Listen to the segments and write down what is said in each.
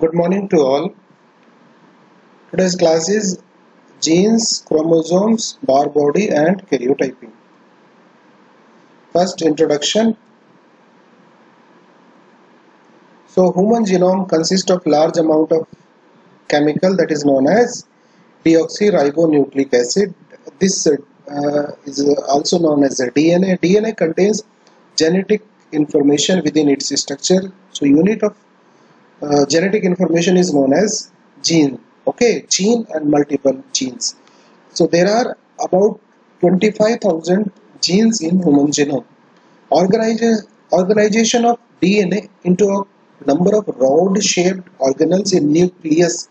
Good morning to all. Today's class is genes, chromosomes, Barr body and karyotyping. First introduction. So human genome consists of large amount of chemical that is known as deoxyribonucleic acid. This is also known as DNA. DNA contains genetic information within its structure. So unit of genetic information is known as gene. Okay, gene and multiple genes. So there are about 25,000 genes in human genome. Organization of DNA into a number of rod-shaped organelles in nucleus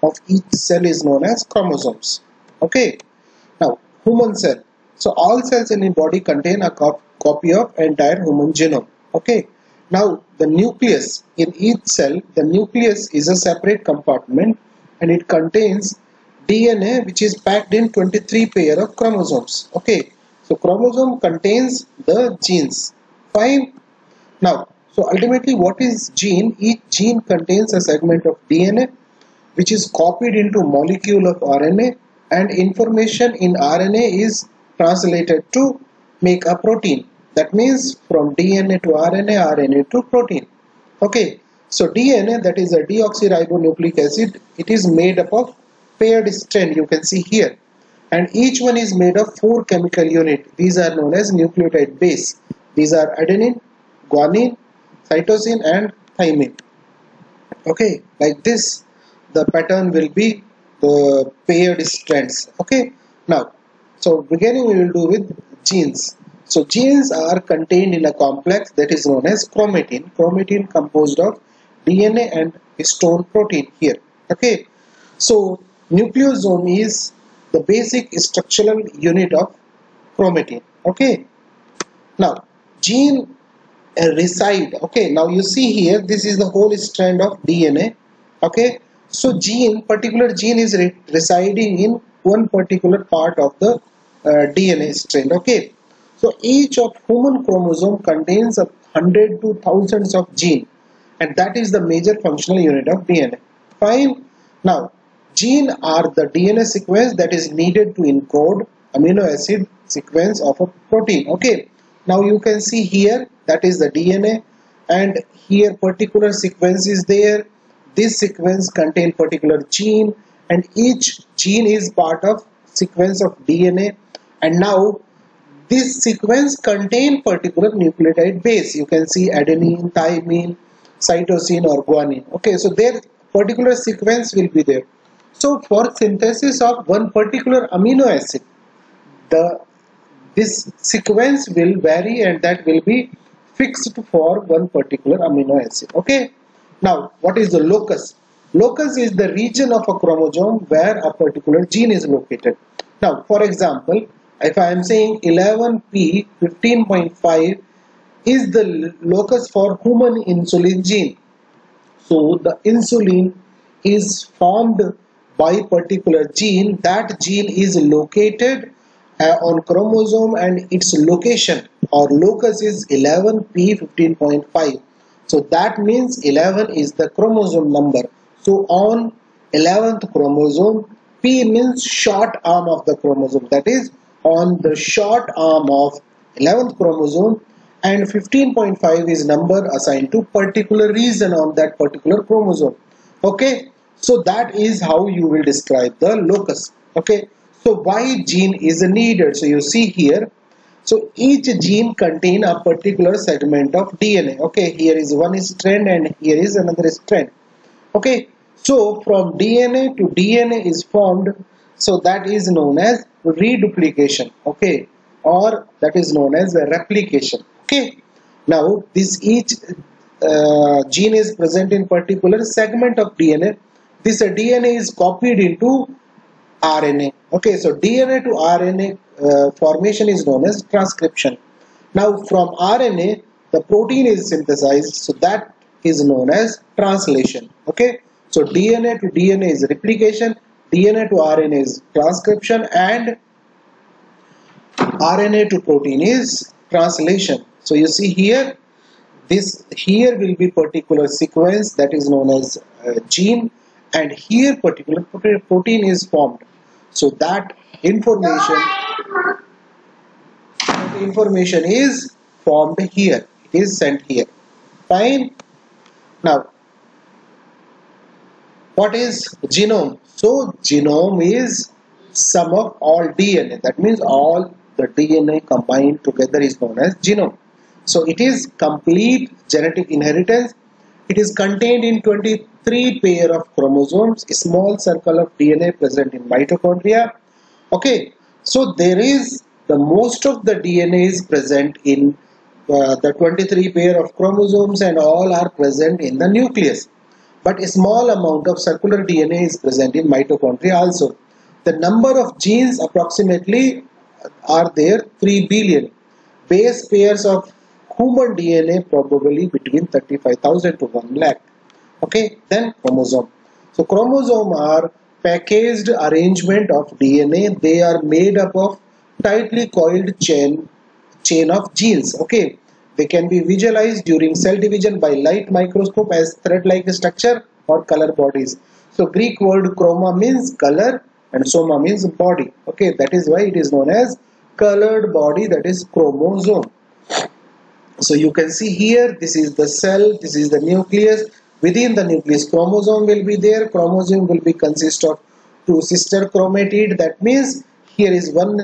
of each cell is known as chromosomes. Okay. Now, human cell. So all cells in the body contain a copy of entire human genome. Okay. Now, the nucleus in each cell, the nucleus is a separate compartment and it contains DNA which is packed in 23 pair of chromosomes. Okay. So chromosome contains the genes. Fine. Now, so ultimately what is gene? Each gene contains a segment of DNA which is copied into molecule of RNA, and information in RNA is translated to make a protein. That means from DNA to RNA, RNA to protein. Okay, so DNA, that is a deoxyribonucleic acid, it is made up of paired strand, you can see here, and each one is made of 4 chemical units. These are known as nucleotide base. These are adenine, guanine, cytosine and thymine. Okay, like this the pattern will be the paired strands. Okay, now so beginning we will do with genes. So genes are contained in a complex that is known as chromatin. Chromatin composed of DNA and histone protein here. Okay, so nucleosome is the basic structural unit of chromatin. Okay, now gene reside. Okay, now you see here, this is the whole strand of DNA. Okay, so particular gene is residing in one particular part of the DNA strand. Okay, so each of human chromosome contains 100 to thousands of gene, and that is the major functional unit of DNA. Fine. Now gene are the DNA sequence that is needed to encode amino acid sequence of a protein. Okay, now you can see here, that is the DNA, and here particular sequence is there. This sequence contain particular gene, and each gene is part of sequence of DNA, and now this sequence contain particular nucleotide base. You can see adenine, thymine, cytosine or guanine. Okay, so their particular sequence will be there. So for synthesis of one particular amino acid, this sequence will vary and that will be fixed for one particular amino acid. Okay. Now what is the locus? Locus is the region of a chromosome where a particular gene is located. Now for example, if I am saying 11p 15.5 is the locus for human insulin gene. So the insulin is formed by particular gene. That gene is located on chromosome and its location or locus is 11p 15.5. So that means 11 is the chromosome number. So on 11th chromosome, P means short arm of the chromosome, that is on the short arm of 11th chromosome, and 15.5 is number assigned to particular region on that particular chromosome. Okay, so that is how you will describe the locus. Okay, so why gene is needed? So you see here, so each gene contain a particular segment of DNA. Okay, here is one strand and here is another strand. Okay, so from DNA to DNA is formed, so that is known as reduplication. Okay, or that is known as replication. Okay, now this each gene is present in particular segment of DNA. This DNA is copied into RNA. Okay, so DNA to RNA formation is known as transcription. Now from RNA the protein is synthesized, so that is known as translation. Okay, so DNA to DNA is replication, DNA to RNA is transcription, and RNA to protein is translation. So you see here, this here will be particular sequence that is known as gene, and here particular protein is formed. So that information is formed here. It is sent here. Fine. Now, what is genome? So genome is sum of all DNA. That means all the DNA combined together is known as genome. So it is complete genetic inheritance. It is contained in 23 pair of chromosomes, a small circle of DNA present in mitochondria. Okay, so there is the most of the DNA is present in the 23 pair of chromosomes, and all are present in the nucleus. But a small amount of circular DNA is present in mitochondria also. The number of genes approximately are there 3 billion. Base pairs of human DNA probably between 35,000 to 1 lakh. Okay, then chromosome. So chromosome are packaged arrangement of DNA. They are made up of tightly coiled chain of genes. Okay, they can be visualized during cell division by light microscope as thread-like structure or color bodies. So Greek word chroma means color and soma means body. Okay, that is why it is known as colored body, that is chromosome. So you can see here, this is the cell, this is the nucleus. Within the nucleus, chromosome will be there. Chromosome will be consist of two sister chromatid. That means here is one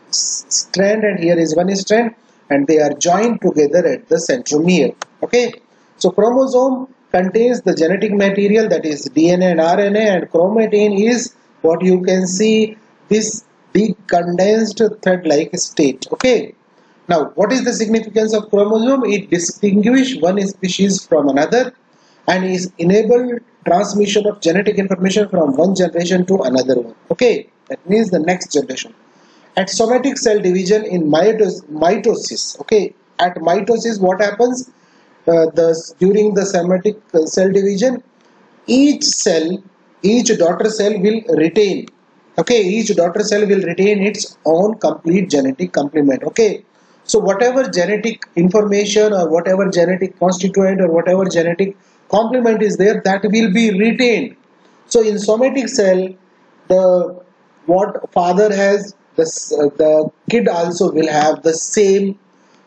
strand and here is one strand, and they are joined together at the centromere. Okay, so chromosome contains the genetic material, that is DNA and RNA, and chromatin is what you can see, this big condensed thread-like state. Okay. Now, what is the significance of chromosome? It distinguishes one species from another and is enabled transmission of genetic information from one generation to another one. Okay, that means the next generation. At somatic cell division in mitosis, okay, at mitosis what happens? During the somatic cell division, each daughter cell will retain. Okay, each daughter cell will retain its own complete genetic complement. Okay. So whatever genetic information or whatever genetic constituent or whatever genetic complement is there, that will be retained. So in somatic cell, the what father has, the kid also will have the same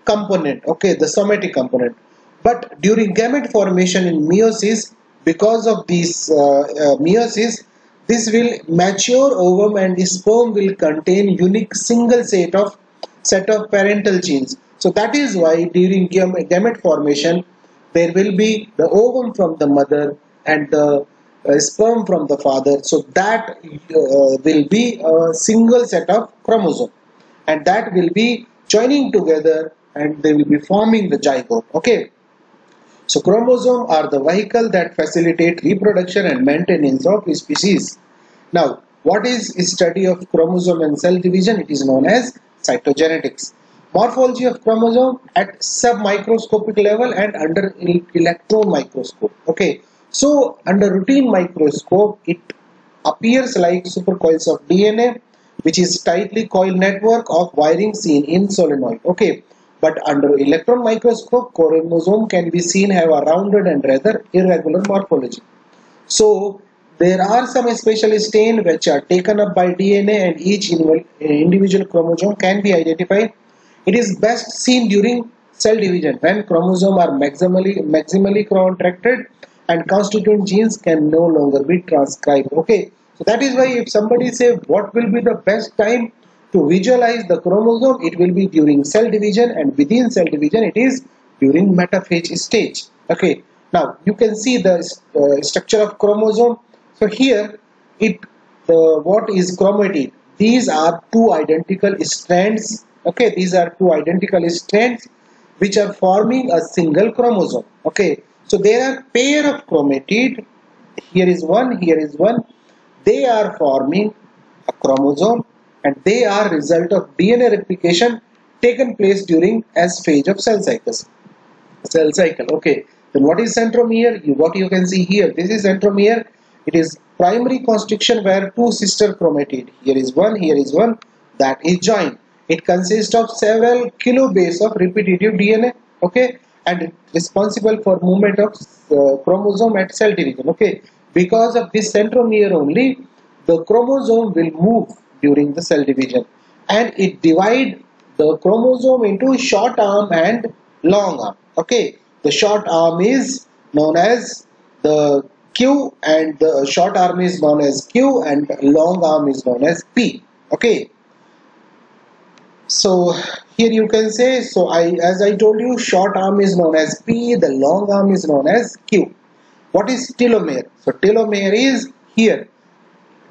component. Okay, the somatic component. But during gamete formation in meiosis, because of this meiosis, this will mature ovum and the sperm will contain unique single set of parental genes. So that is why during gamete formation there will be the ovum from the mother and the sperm from the father. So that will be a single set of chromosome, and that will be joining together and they will be forming the zygote. Okay. So chromosomes are the vehicle that facilitate reproduction and maintenance of species. Now, what is study of chromosome and cell division? It is known as cytogenetics. Morphology of chromosome at submicroscopic level and under electron microscope. Okay, so under routine microscope it appears like supercoils of DNA, which is tightly coiled network of wiring seen in solenoid. Okay, but under electron microscope, chromosome can be seen have a rounded and rather irregular morphology. So there are some special stains which are taken up by DNA, and each individual chromosome can be identified. It is best seen during cell division when chromosomes are maximally contracted and constituent genes can no longer be transcribed. Okay, so that is why if somebody say what will be the best time to visualize the chromosome, it will be during cell division, and within cell division it is during metaphase stage. Okay, now you can see the structure of chromosome. So here what is chromatid? These are two identical strands. Okay, these are two identical strands which are forming a single chromosome. Okay, so there are pair of chromatid. Here is one, here is one. They are forming a chromosome, and they are result of DNA replication taken place during S phase of cell cycle. Okay, then what is centromere? What you can see here, this is centromere. It is primary constriction where two sister chromatid, here is one, that is joined. It consists of several kilobase of repetitive DNA. Okay, and responsible for movement of chromosome at cell division. Okay, because of this centromere only, the chromosome will move during the cell division, and it divide the chromosome into short arm and long arm. Okay, the short arm is known as the Q, and the short arm is known as Q, and long arm is known as P. Okay, so here you can say, so as I told you, short arm is known as P, the long arm is known as Q. What is telomere? So telomere is here.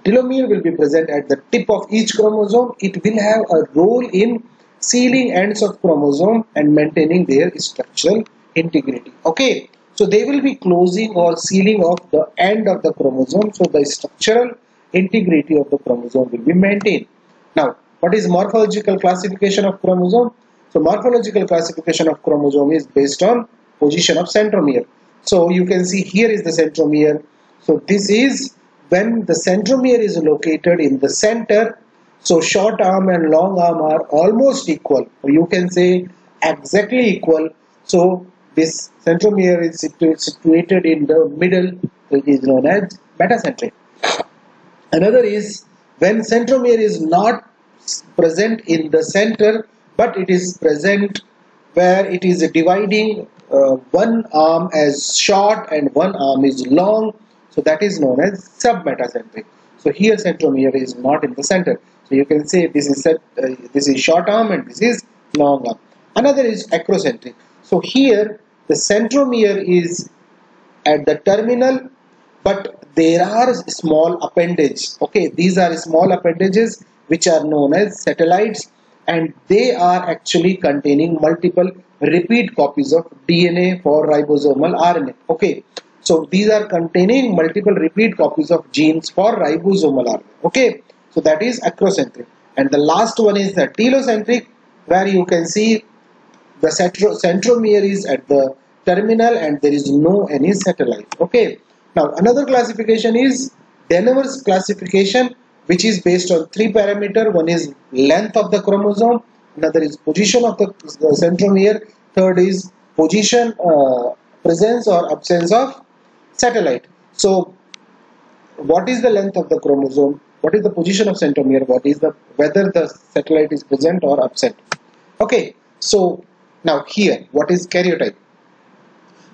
Telomere will be present at the tip of each chromosome. It will have a role in sealing ends of chromosome and maintaining their structural integrity. Okay, so they will be closing or sealing off the end of the chromosome, so the structural integrity of the chromosome will be maintained. Now, what is morphological classification of chromosome? So morphological classification of chromosome is based on position of centromere. So you can see here is the centromere. So this is when the centromere is located in the center. So short arm and long arm are almost equal, or you can say exactly equal. So this centromere is situated in the middle, which is known as metacentric. Another is when centromere is not present in the center, but it is present where it is dividing one arm as short and one arm is long, so that is known as submetacentric. So here centromere is not in the center, so you can say this is short arm and this is long arm. Another is acrocentric. So here the centromere is at the terminal, but there are small appendages. Okay, these are small appendages which are known as satellites, and they are actually containing multiple repeat copies of DNA for ribosomal RNA. Okay, so these are containing multiple repeat copies of genes for ribosomal RNA. Okay, so that is acrocentric. And the last one is the telocentric, where you can see the centromere is at the terminal and there is no any satellite. Okay, now another classification is Denver's classification, which is based on three parameters. One is length of the chromosome, another is position of the centromere, third is position, presence or absence of satellite. So what is the length of the chromosome, what is the position of centromere, what is the whether the satellite is present or absent. Okay, so now here what is karyotype?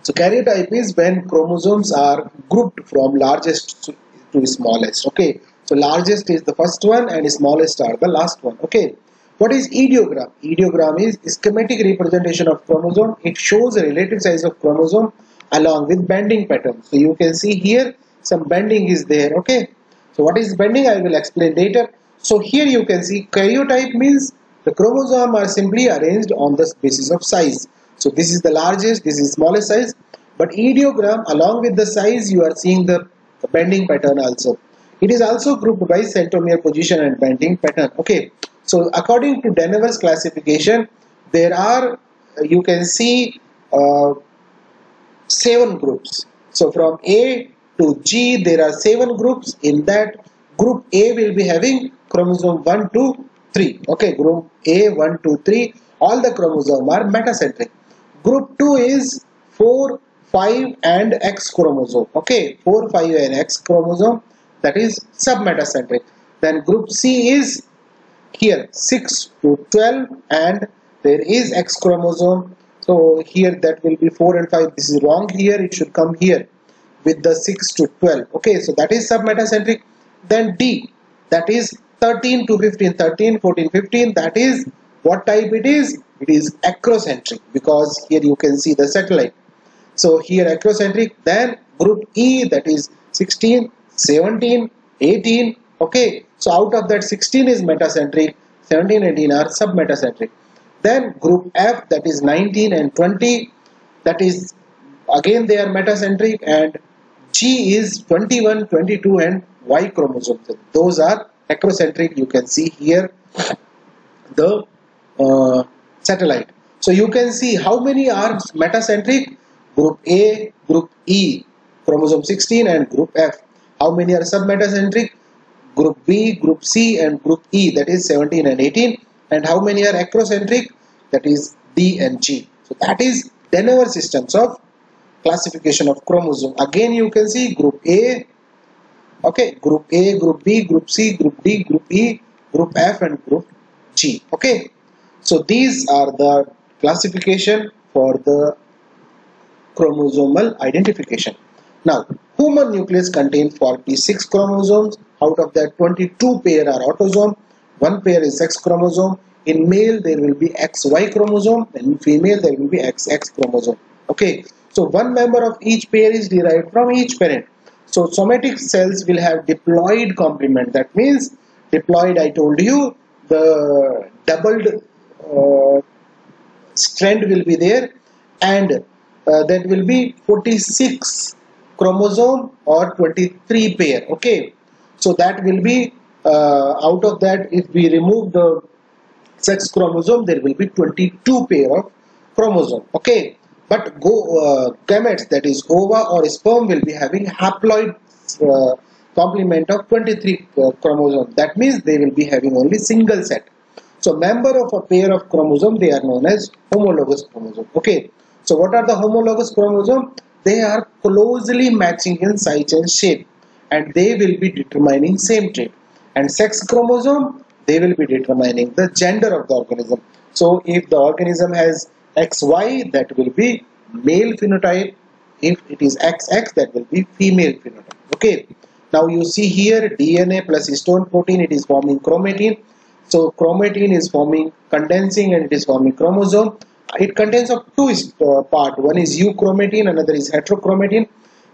So karyotype is when chromosomes are grouped from largest to smallest. Okay, so largest is the first one and smallest are the last one. Okay, what is ideogram? Ideogram is schematic representation of chromosome. It shows the relative size of chromosome along with bending pattern. So you can see here some bending is there. Okay, so what is bending I will explain later. So here you can see karyotype means the chromosome are simply arranged on the basis of size. So this is the largest, this is smallest size, but ideogram along with the size you are seeing the bending pattern also. It is also grouped by centromere position and bending pattern. Okay, so according to Denver's classification, there are you can see 7 groups. So from A to G there are 7 groups. In that group A will be having chromosome 1, 2, 3. Okay, group A 1, 2, 3. All the chromosomes are metacentric. Group 2 is 4, 5 and X chromosome. Okay, 4, 5 and X chromosome, that is submetacentric. Then group C is here 6 to 12 and there is X chromosome. So here that will be 4 and 5. This is wrong here. It should come here with the 6 to 12. Okay, so that is submetacentric. Then D, that is 13 to 15. 13, 14, 15. That is what type it is? It is acrocentric, because here you can see the satellite. So here acrocentric. Then group E, that is 16, 17, 18. Okay, so out of that 16 is metacentric, 17, 18 are submetacentric. Then group F, that is 19 and 20, that is again they are metacentric, and G is 21, 22 and Y chromosomes. Those are acrocentric. You can see here the satellite. So you can see how many are metacentric. Group A, group E, chromosome 16 and group F. How many are submetacentric? Group B, group C and group E, that is 17 and 18. And how many are acrocentric? That is D and G. So that is Denver systems of classification of chromosome. Again you can see group A, okay, group A, group B, group C, group D, group E, group F and group G. Okay, so these are the classification for the chromosomal identification. Now human nucleus contains 46 chromosomes. Out of that 22 pair are autosome, 1 pair is sex chromosome. In male there will be XY chromosome, and in female there will be XX chromosome. Okay, so one member of each pair is derived from each parent. So somatic cells will have diploid complement. That means diploid, I told you, the doubled strand will be there, and that will be 46 chromosome or 23 pair. Okay, so that will be out of that, if we remove the sex chromosome, there will be 22 pair of chromosome. Okay, but gametes, that is ova or sperm, will be having haploid complement of 23 chromosome. That means they will be having only single set. So member of a pair of chromosome, they are known as homologous chromosome. Okay, so what are the homologous chromosome? They are closely matching in size and shape, and they will be determining same trait. And sex chromosome, they will be determining the gender of the organism. So if the organism has XY, that will be male phenotype. If it is XX, that will be female phenotype. Okay, now you see here DNA plus histone protein, it is forming chromatin. So chromatin is forming, condensing, and it is forming chromosome. It contains of two parts. One is euchromatin, another is heterochromatin.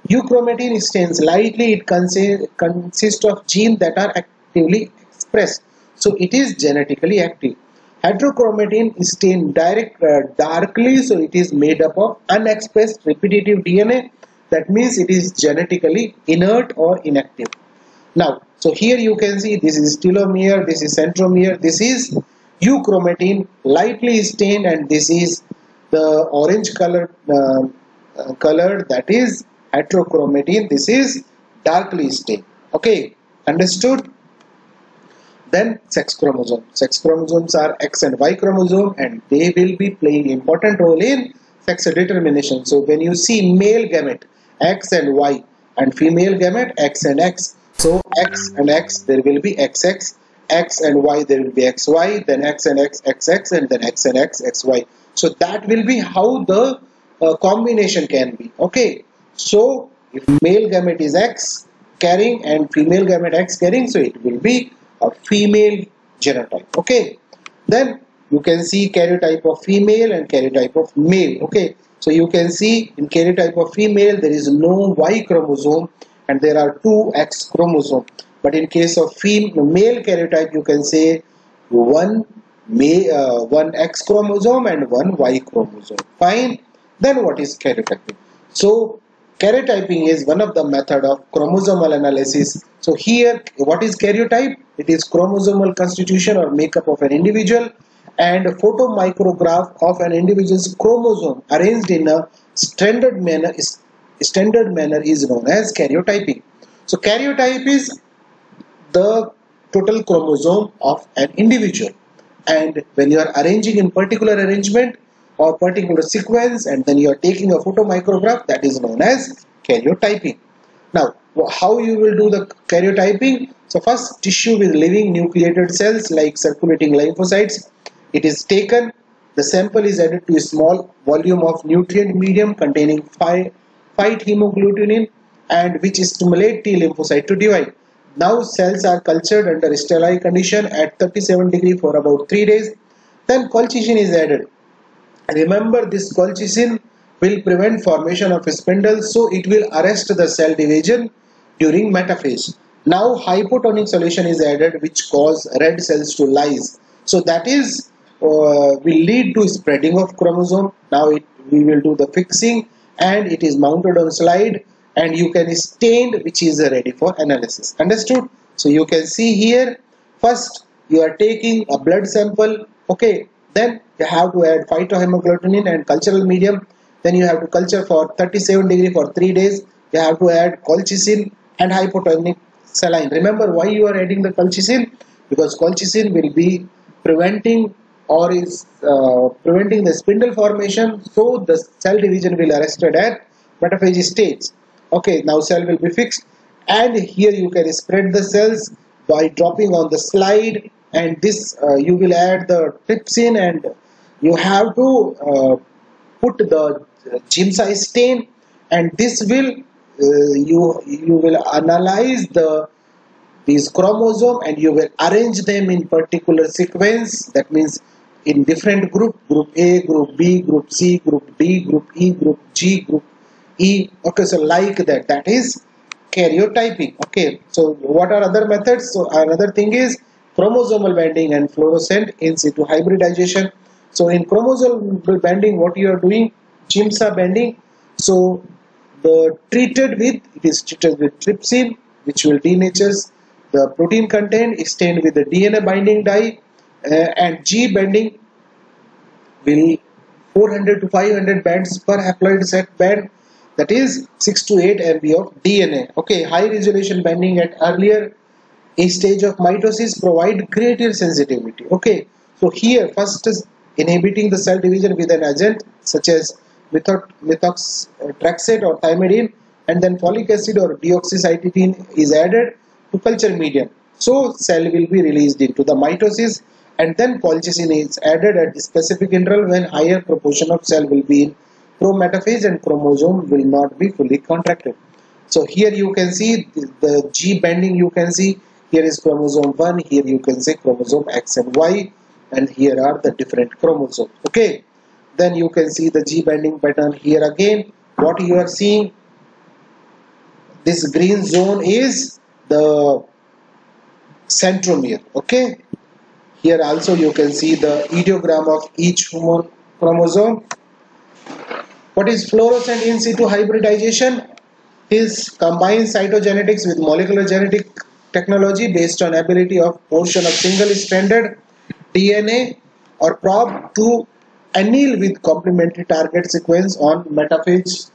Euchromatin stains lightly. It consists of genes that are actively expressed. So it is genetically active. Heterochromatin is stained darkly. So it is made up of unexpressed repetitive DNA. That means it is genetically inert or inactive. Now, so here you can see this is telomere, this is centromere, this is euchromatin, lightly stained, and this is the orange colored that is heterochromatin. This is darkly stained. Okay, understood? Then sex chromosome. Sex chromosomes are X and Y chromosome, and they will be playing important role in sex determination. So when you see male gamete X and Y and female gamete X and X, so X and X there will be XX, X and Y there will be XY, then X and X XX, and then X and X XY. So that will be how the combination can be. Okay, so if male gamete is X carrying and female gamete X carrying, so it will be a female genotype. Okay, then you can see karyotype of female and karyotype of male. Okay, so you can see in karyotype of female there is no Y chromosome and there are two X chromosomes. But in case of male karyotype, you can say one X chromosome and one Y chromosome. Fine. Then what is karyotyping? So karyotyping is one of the method of chromosomal analysis. So here, what is karyotype? It is chromosomal constitution or makeup of an individual, and a photomicrograph of an individual's chromosome arranged in a standard manner is known as karyotyping. So karyotype is the total chromosome of an individual, and when you are arranging in particular arrangement or particular sequence, and then you are taking a photomicrograph, that is known as karyotyping. Now how you will do the karyotyping? So first, tissue with living nucleated cells like circulating lymphocytes, it is taken, the sample is added to a small volume of nutrient medium containing 5-hemagglutinin, and which stimulate T lymphocyte to divide. Now cells are cultured under sterile condition at 37 degrees for about 3 days. Then colchicine is added. Remember, this colchicine will prevent formation of spindles, so it will arrest the cell division during metaphase. Now hypotonic solution is added, which cause red cells to lyse. So that is will lead to spreading of chromosome. Now we will do the fixing, and it is mounted on slide, and you can stain, which is ready for analysis. Understood? So you can see here, first you are taking a blood sample. Okay, then you have to add phytohemagglutinin and cultural medium. Then you have to culture for 37 degrees for 3 days. You have to add colchicine and hypotonic saline. Remember why you are adding the colchicine? Because colchicine will be preventing or is preventing the spindle formation, so the cell division will arrested at metaphase states. Okay, now cell will be fixed, and here you can spread the cells by dropping on the slide, and this you will add the trypsin, and you have to put the Giemsa stain, and this will you will analyze these chromosome, and you will arrange them in particular sequence. That means in different group A, group B, group C, group D, group E, group G, group E. Okay, so like that, that is karyotyping. Okay, so what are other methods? So another thing is chromosomal bending and fluorescent in situ hybridization. So in chromosomal bending, what you are doing, Giemsa bending. So the treated with, it is treated with trypsin, which will denatures the protein content, is stained with the DNA binding dye, and G bending will 400 to 500 bands per haploid set band, that is 6 to 8 MB of DNA. Okay, high resolution bending at earlier stage of mitosis provide greater sensitivity. Okay, so here first is inhibiting the cell division with an agent such as methotrexate or thymidine, and then folic acid or deoxycytidine is added to culture medium. So cell will be released into the mitosis, and then colchicine is added at specific interval when higher proportion of cell will be in prometaphase and chromosome will not be fully contracted. So here you can see the G bending, you can see here is chromosome 1, here you can see chromosome X and Y, and here are the different chromosomes. Okay, then you can see the G bending pattern here again. What you are seeing, this green zone is the centromere. Okay, here also you can see the ideogram of each human chromosome. What is fluorescent in situ hybridization? Is combines cytogenetics with molecular genetic technology based on ability of portion of single-stranded DNA or probe to anneal with complementary target sequence on metaphase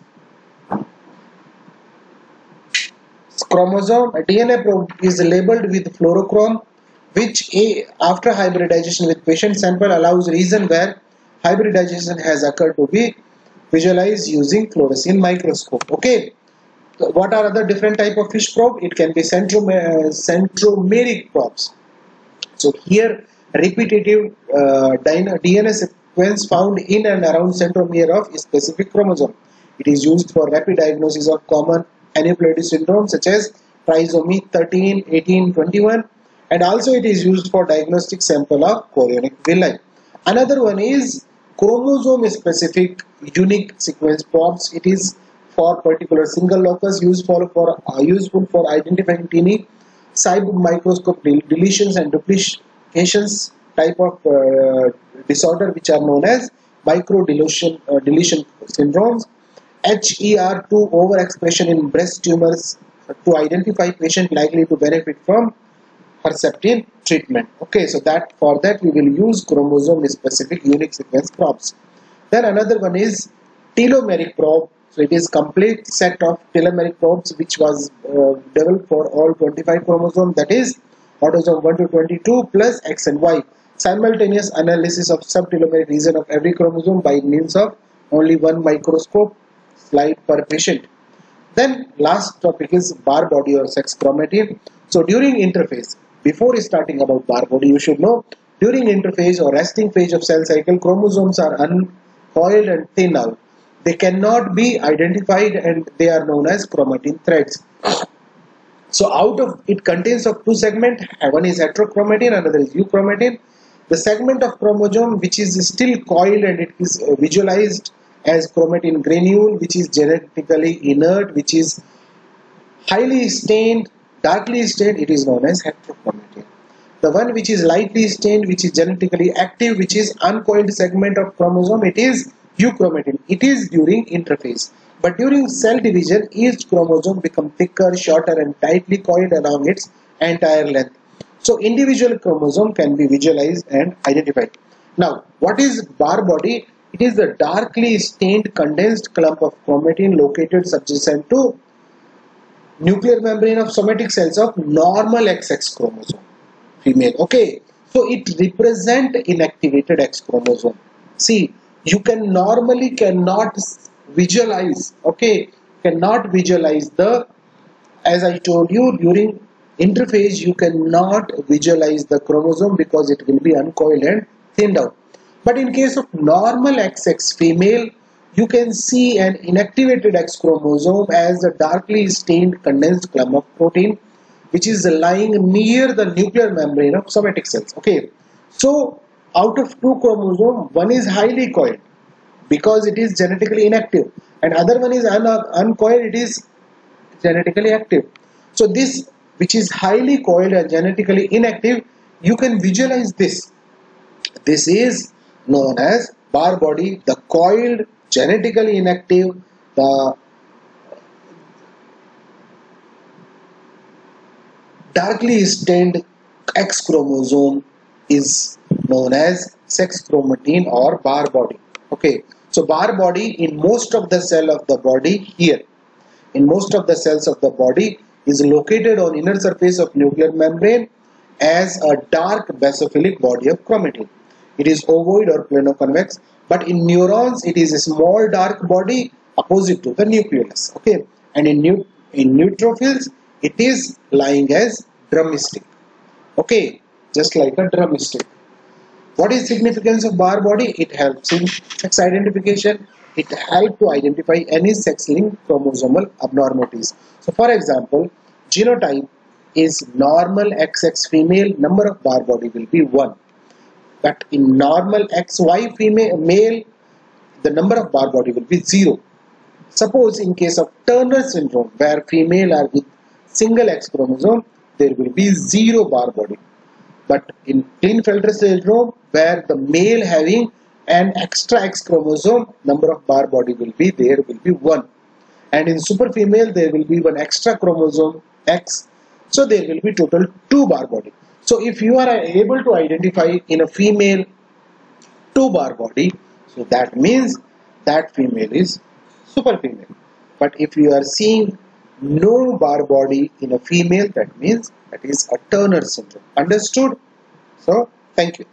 chromosome. A DNA probe is labeled with fluorochrome, which after hybridization with patient sample allows region where hybridization has occurred to be visualized using fluorescein microscope. Okay. What are other different type of FISH probe? It can be centromeric probes. So here repetitive DNA sequence found in and around centromere of a specific chromosome. It is used for rapid diagnosis of common aneuploidy syndrome such as trisomy 13, 18, 21, and also it is used for diagnostic sample of chorionic villi. Another one is chromosome specific unique sequence probes. It is for particular single locus useful for identifying tiny microscope deletions and duplications type of disorder which are known as micro deletion syndromes. HER2 overexpression in breast tumors to identify patient likely to benefit from Herceptin treatment. Okay, so that for that we will use chromosome specific unique sequence probes. Then another one is telomeric probe. So it is complete set of telomeric probes which was developed for all 25 chromosomes, that is autosome 1 to 22 plus X and Y. Simultaneous analysis of subtelomeric region of every chromosome by means of only one microscope slide per patient. Then last topic is bar body or sex chromatin. So during interphase, before starting about bar body, you should know during interphase or resting phase of cell cycle, chromosomes are uncoiled and thin out. They cannot be identified and they are known as chromatin threads. So out of it contains of two segments, one is heterochromatin, another is euchromatin. The segment of chromosome which is still coiled and it is visualized as chromatin granule, which is genetically inert, which is highly stained, darkly stained, it is known as heterochromatin. The one which is lightly stained, which is genetically active, which is uncoiled segment of chromosome, it is euchromatin. It is during interphase. But during cell division, each chromosome becomes thicker, shorter and tightly coiled along its entire length. So individual chromosome can be visualized and identified. Now, what is bar body? It is the darkly stained condensed clump of chromatin located subjacent to nuclear membrane of somatic cells of normal XX chromosome, female. Okay, So it represent inactivated X chromosome. See, you can normally cannot visualize, okay, cannot visualize the, as I told you, during interphase you cannot visualize the chromosome because it will be uncoiled and thinned out. But in case of normal XX female, you can see an inactivated X chromosome as a darkly stained condensed clump of protein which is lying near the nuclear membrane of somatic cells. Okay, so out of two chromosomes, one is highly coiled because it is genetically inactive, and other one is uncoiled, it is genetically active. So this which is highly coiled and genetically inactive, you can visualize this. This is known as Barr body, the coiled, genetically inactive, the darkly stained X chromosome is known as sex chromatin or Barr body. Okay, so Barr body in most of the cell of the body here, in most of the cells of the body is located on inner surface of nuclear membrane as a dark basophilic body of chromatin. It is ovoid or plano-convex, but in neurons it is a small dark body opposite to the nucleus. Okay, and in neutrophils it is lying as drumstick. Okay, just like a drumstick. What is significance of Barr body? It helps in sex identification. It helps to identify any sex-linked chromosomal abnormalities. So, for example, genotype is normal XX female, number of Barr body will be 1. But in normal XY female male, the number of Barr body will be 0. Suppose in case of Turner syndrome, where female are with single X chromosome, there will be 0 Barr body. But in Klinefelter syndrome, where the male having an extra X chromosome, number of Barr body will be 1. And in super female, there will be one extra chromosome X. So there will be total 2 Barr body. So if you are able to identify in a female 2 Barr body, so that means that female is super female. But if you are seeing no Barr body in a female, that means that is a Turner syndrome. Understood? So, thank you.